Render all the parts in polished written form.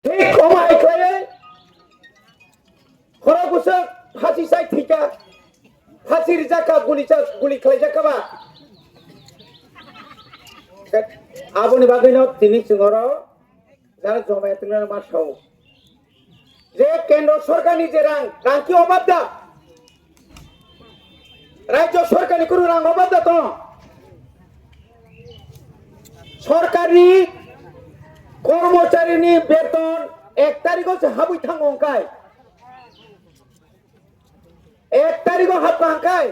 ঠিক কমাই খাইয়ে খরা গুছে ফাঁসি চাই ঠিকা ফাঁসির জাকা গুলি খাই জাকাবা আবনি বাগিনো তিনি সিংহর যারা জমায়েত মাসাও যে কেন্দ্র সরকারি যে রাং কি অবাধ দা রাজ্য সরকারি কোনো রাং অবাধ দা তো সরকারি কর্মচারীনি বেতন 1 তারিখ হাবুই থাঙ্গায় 1 তারিখ হাবকাঙ্কায়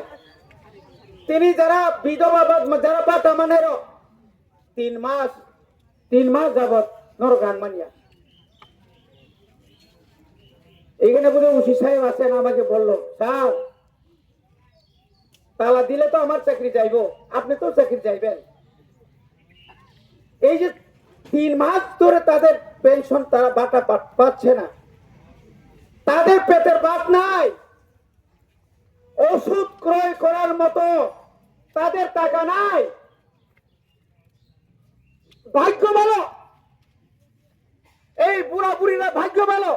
তিনি যারা বিধবা যারা বাতা মানের 3 মাস যাবত নরগান মানিয়া এখানে বোধ উসি সাহেব আছেন আমাকে বললো স্যার তালা দিলে তো আমার চাকরি যাইবো আপনি তো চাকরি যাইবেন এই যে 3 মাস ধরে তাদের পেনশন তারা বাটা পাচ্ছে না তাদের পেটের ভাত নাই ওষুধ ক্রয় করার মতো তাদের টাকা নাই ভাগ্য ভালো এই বুড়া বুড়িরা ভাগ্য ভালো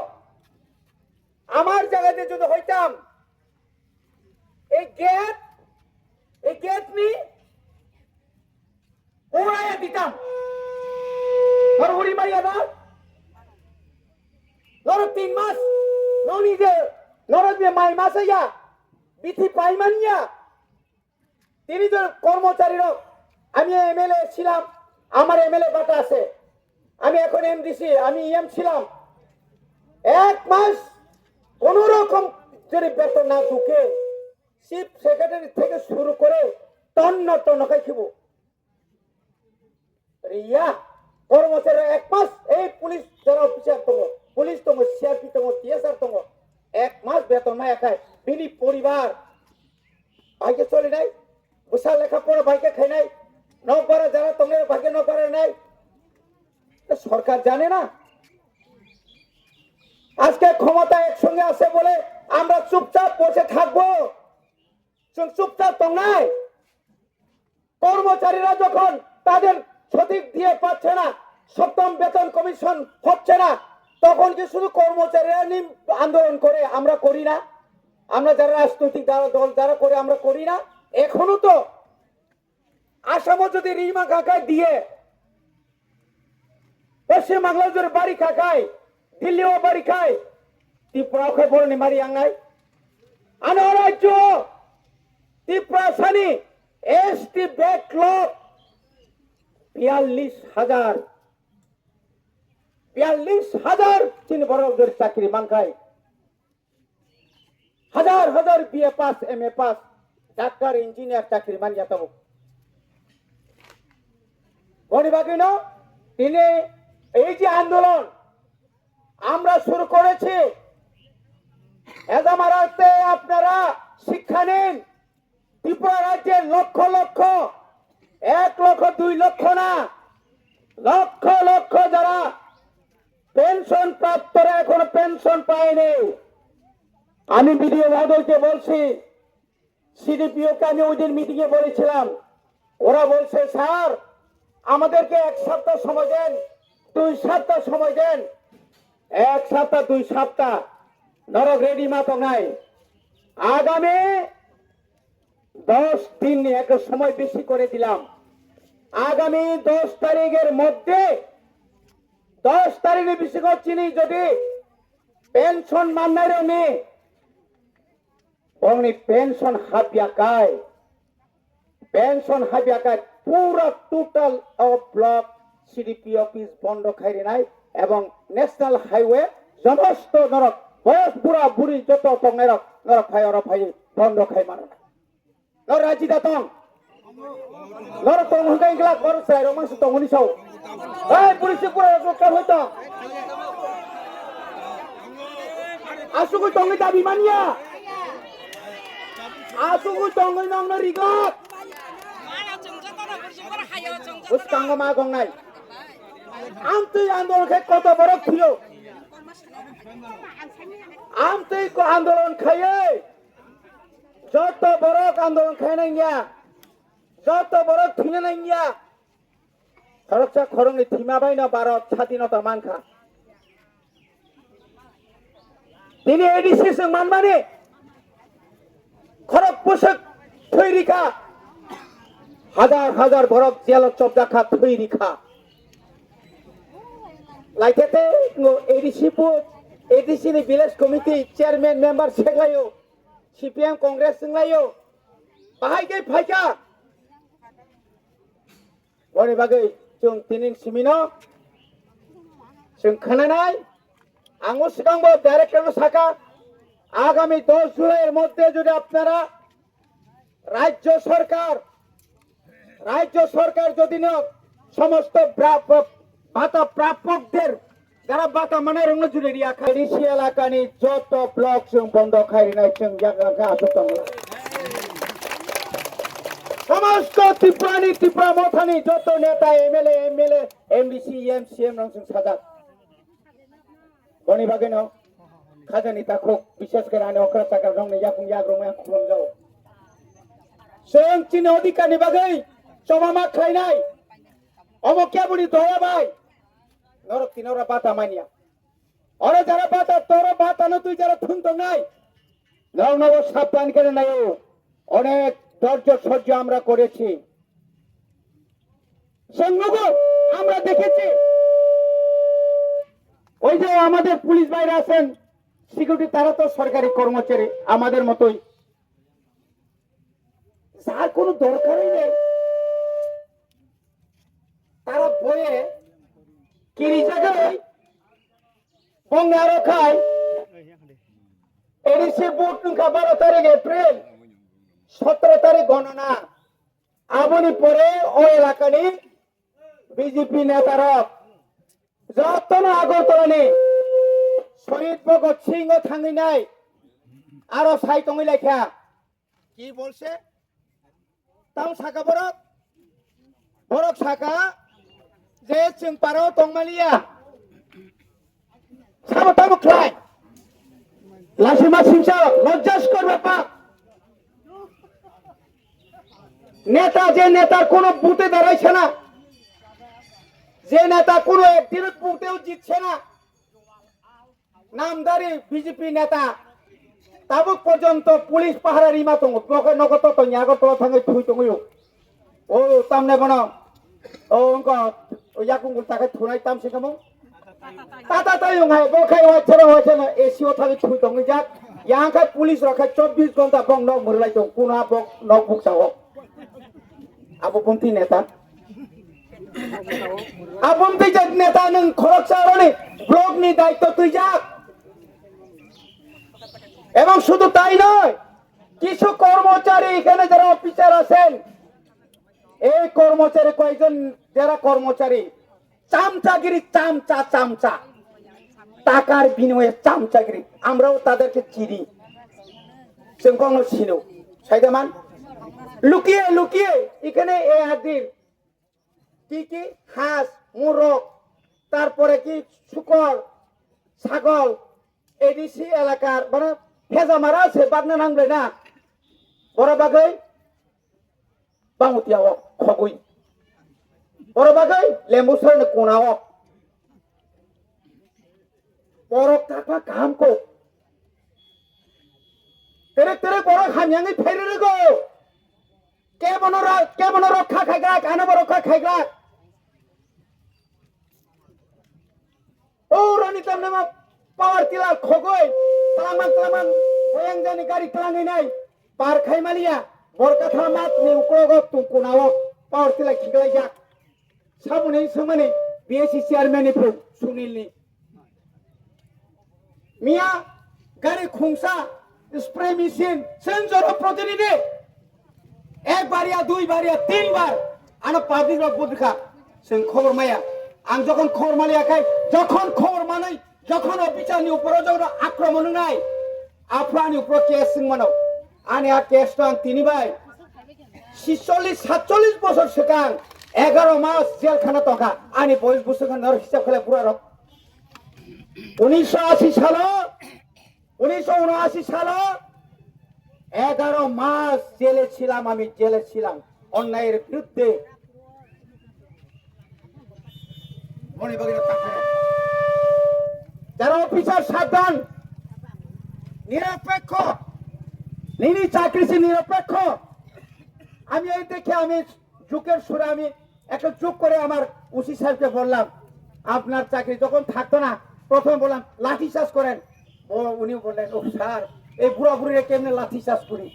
আমার জায়গাতে যদি হইতাম এই গেট নি উড়াইয়া দিতাম উড়ি মারিয়া দাও নর 3 মাস নরদে মাই মাস হইয়া বিথি পাইমানিয়া তিনি যে কর্মচারীরা আমি এমএলএ ছিলাম আমার এমএলএ বাটা আছে আমি এখন এমডিসি আমি ইএম ছিলাম 1 মাস কোন রকম যদি বেতন না ঢুকে চিফ সেক্রেটারি থেকে শুরু করে তন্ন খাইব রিয়া কর্মচারী 1 মাস এই পুলিশ যারা অফিসার তঙ্গ পুলিশ তঙ্গ সিআরপি তঙ্গ টিএসআর তঙ্গ 1 মাস বেতন না খায় বিনি পরিবার ভাইকে চলে নাই বুসা লেখাপড়া ভাইকে খাই নাই নকরা যারা তোমার ভাগ্যে নকরা নাই সরকার জানে না আজকে ক্ষমতা একসঙ্গে আছে বলে আমরা চুপচাপ বসে থাকবো চুপচাপ তো নাই কর্মচারীরা যখন তাদের সঠিক দিয়ে পাচ্ছে না 7ম বেতন কমিশন হচ্ছে না তখন কি শুধু কর্মচারীরা আন্দোলন করে আমরা করি না আমরা যারা রাজনৈতিক দল যারা করে আমরা করি না এখনো তো আসামও যদি রিমা কাকায় দিয়ে পশ্চিম বাংলার যদি বাড়ি খায় দিল্লিও বাড়ি খায় ত্রিপুরাও খায় বলনি মারি আঙ্গাই আনো রাজ্য ত্রিপুরা সানি এসটি ব্যাকলগ 42,000 চিনি বড়দের চাকরি মানখায় হাজার BA pass MA pass doctor engineer চাকরি মান যেত গণিবাগিন তিনি এই যে আন্দোলন আমরা শুরু করেছি এজামারাতে আপনারা শিক্ষা নিন ত্রিপুরা রাজ্যের লক্ষ 1 লক্ষ 2 লক্ষ না লক্ষ যারা পেনশন প্রাপ্তরা এখন পেনশন পায়নি আমি বিডিও মহোদয়কে বলছি সিডিপিওকে আমি ওই দিন মিটিং এ বলেছিলাম ওরা বলছে স্যার আমাদেরকে 1 সপ্তাহ সময় দেন 2 সপ্তাহ সময় দেন 1 সপ্তাহ 2 সপ্তাহ নরক রেডি মাতো নাই আগামী 10 দিন একটা সময় বেশি করে দিলাম আগামী 10 তারিখের মধ্যে 10 তারিখে বেশি করছি যদি পেনশন মান্নার নেই অনলি পেনশন হাবিয়াকায় পুরা total of block CDP office বন্ধ খাইরে নাই এবং ন্যাশনাল হাইওয়ে সমস্ত নরক বয়স বুড়া বুড়ি যত নরক ভাই বন্ধ খাই মানো না নর রাজি দাতং নরক তং হঙ্গাই গলা কর সাই রমাংস তং হনিসাও এই পুলিশ পুরা রক্ষা হইতো আসুকু তংনি দাবি মানিয়া আসুকু তংনি নং রিগত উস্কাঙ্গ মা গংনাই আমতুই আন্দোলন খাই কত বড় ছিল আমতুই আন্দোলন খাইয়ে যত বড় আন্দোলন খাই নাই গিয়া যত বড় থিনে নাই গিয়া খরচা খরংনি থিমা বাইনা ভারত স্বাধীনতা মানখা তিনি এডিসি মানমানে খরক পোশাক থৈরিখা হাজার হাজার বরফ জেল চবদাখা থৈরিখা লাইতেতে এডিসি नि ভিলেজ কমিটি চেয়ারম্যান মেম্বার সেগলাयो সিপিএম কংগ্রেস जोंलायो बाहायगै फायखा बनि बागै जों दिनै सिमिनो जों खोनानाय आंबो सिगांबो डाइरेक्टर साखा आगामी 10 जुलाइয়ের মধ্যে যদি আপনারা রাজ্য সরকার যদি না সমস্ত ভাতা প্রাপকদের যারা ভাতা মানে রঙ জুড়ে রাখা এডিসি এলাকানি যত ব্লক जों বন্ধ খাইনাय जों জায়গা আসতাম সমস্ত ত্রিপুরা মথানি যত নেতা এমএলএ এমডিসি এমসিএম রংসং সাজা বনি বাগে ন খাজানি তাকো বিশেষ করে আনে অকরা চাকার রং ইয়াকুম ইয়াগ্রমা খুলম যাও जों चिन अधिकारनि बागै जमामा खायनाय अमकिया बुनि दया भाई नरक तिनरा बाता मानिया अरे যারা বাতা তোর বাতা না তুই যারা থুনতো নাই নাও নাও সাবধান করে নাও অনেক ধৈর্য সহ্য আমরা করেছি সংগঠন আমরা দেখেছি ওই যে আমাদের পুলিশ ভাইরা আছেন সিকিউরিটি তারা তো সরকারি কর্মচারী আমাদের মতই যার কোনো দরকারই নেই তারা বয়ে কিরি জায়গায় বঙ্গারো খায় এডিসি বুট নুকা 12 তারিখ এপ্রিল 17 তারিখ গণনা আবনি পরে ও এলাকানি বিজেপি নেতারা যতন আগরতলানি শহীদ ভগৎ সিং থাঙ্গি নাই আরো সাইটঙ্গি লেখা কি বলছে তাও সাকা বরক সাকা যে जों পারো তংমালিয়া সাবতাম খাই লাসিমা সিংসা লজ্জাস করবে পাক নেতা যে নেতার কোন বুথে দাঁড়াইছে না যে নেতা কোন একদিন বুথেও জিতছে না নামদারি বিজেপি নেতা তাবুক পর্যন্ত পুলিশ পাহারা রিমা দङ নগত তো আগরতলা থাঙ্গै থুই দङयो ও তামনে বন ও অঙ্ক ইয়াকুঙ্গুল তাকে থুনাই তামছে কামো তাতা তাইং হাই বখাই ওয়াছরা ওয়াছনা এসিও থাকি থুই দङै যাক ইয়াंखा পুলিশ রাখা 24 ঘন্টা বং নক মরলাই দङ কোনা বক নক বুকসাও আবপন্থী নেতা আপন্থী নেতা নों খরকসারনি ব্লকনি দায়িত্ব তুই যাক এবং শুধু তাই নয় কিছু কর্মচারী এখানে যারা অফিসার আছেন এই কর্মচারী কয়েকজন যারা কর্মচারী চামচাগিরি চামচা টাকার বিনিময়ে চামচাগিরি আমরাও তাদেরকে চিনি जों কখনো ছিল সাইদামান লুকিয়ে এখানে এই হাদির কি হাঁস মোরগ তারপরে কি শুকর ছাগল এডিসি এলাকার মানে হেজা মারা আছে বাগনা নাংলে না বড় বাগৈ বামুতিয়াও খগুই বড় বাগৈ লেম্বুসরনে কোনাও বরক থাকা কামকো তেরে বড় হামিয়াঙै ফেরে রেগো কেমন রক্ষা খাইগ্রা কানব রক্ষা খাইগ্রা ও রানী তামনামা পাওয়ার টিলার খগৈ তালামান হয়াংজানি গাড়ি তালাঙै নাই পার খাইমালিয়া বরকা থামাত নি উকরগ তুকুনাও পাওয়ার টিলা খিগলাই যাক সাবুनै सोंमानै বিএসসি চেয়ারম্যান नि सुनीलनि मिया गाड़ी खुंसा स्प्रे मेशिन जों जनप्रतिनिधि एक बारिया दुई बारिया तीन बार आना पाब्लिक बुद्धिखा जों खबर माया आं যখন খবর মালিয়াখাই যখন খবর মানাই যখন অফিসারनि উপরে যখন আক্রমণ নাই আফরানি উপরে কেস মানো আনে আ কেসটা তিনিবাই 46-47 বছর সিগাং 11 মাস জেলখানা তকা আনি বয়স বছর নর হিসাব খেলে পুরো 1980 সালে 11 মাস জেলে ছিলাম আমি জেলে ছিলাম অন্যায়ের বিরুদ্ধে যারা অফিসার সাবধান নিরপেক্ষ নিনি চাকরি নিরপেক্ষ। আমি এই দেখে আমি যুগের সুরে আমি একটা যোগ করে আমার ওসি সাহেবকে বললাম, আপনার চাকরি যখন থাকতো না প্রথমে বললাম লাঠি চাষ করেন। উনি বললেন, ও স্যার এই বুড়া বুড়িরা কেমনে লাঠি চাষ করি?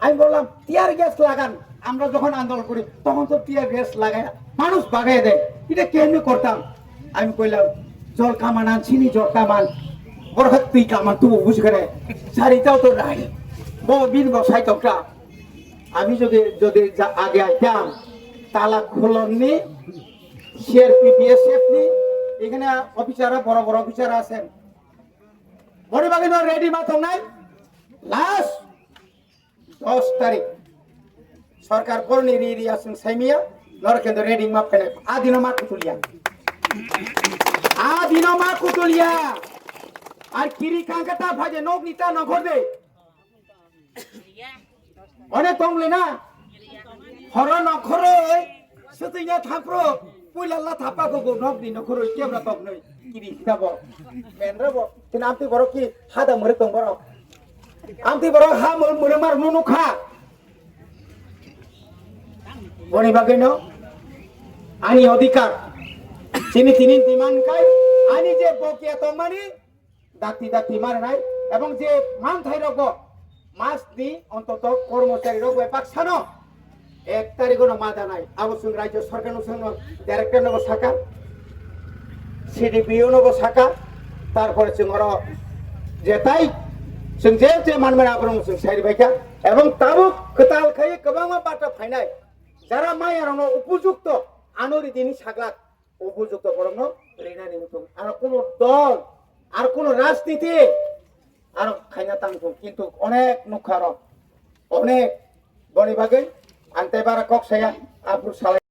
আমি বললাম টিয়ার গ্যাস লাগান, আমরা যখন আন্দোলন করি তখন তো টিয়ার গ্যাস লাগায় মানুষ বাগাই দেয়, এটা কেমনি করতাম? আমি কইলাম জল কামান আনছিনি, জল কামান বড় তুই কামান তবু বুঝ করে শাড়িটাও তো নাই বিন বসাই তোটা। আমি যদি যদি আগে আইতাম তালা খুলননি সিআরপি বিএসএফ নি, এখানে অফিসাররা বড় বড় অফিসার আছেন, বড়িবাগে রেডি মাথম নাই। লাস্ট 10 তারিখ সরকার করনি রি আছেন সাইমিয়া নরকেন্দ্র রেডিং মাপ কেন আদিনো মা কুতুলিয়া আর কিরি কাঙ্কাটা ভাজে নখ নিতা নখর দে অনেক কমলে না হর নখর সেতুইনা থাপ্রো পুইলাল্লা থাপা গো নখ নি নখর কেবরা তক নই কিরি যাব মেনরা ব তিন আমতি বড় কি হাদা মরে তং বড় আমতি বড় হা মরে মার নুনু খা বনি বাগেনো আনি অধিকার চিনি তিনি দিমান কাই আনি যে বকিয়া তমানি দাতি দাতি মারে নাই এবং যে মান থাই রগ মাস দি অন্তত কর্মচারী রগ পাকছানো 1 তারিখ ন মাদা নাই আবশ্যক রাজ্য সরকার সঙ্গ ডাইরেক্টর নব শাখা সিডিপিও নব শাখা তারপরে जोंर যে তাই जों যে মানমেন আবরং जों সাইড বাইকা এবং তাবো কতাল খাই গোबां বাটা ফাইনাই যারা মায়ারনো উপযুক্ত আনরি দিনি সাগলা উপযুক্ত বরং রেনানি মতো আর কোন দল আর কোন রাজনীতি আর খাইনা তাংতো কিন্তু অনেক নুখার অনেক বনিবাগে আনতে বারা কক্সায়া আবরু সালাই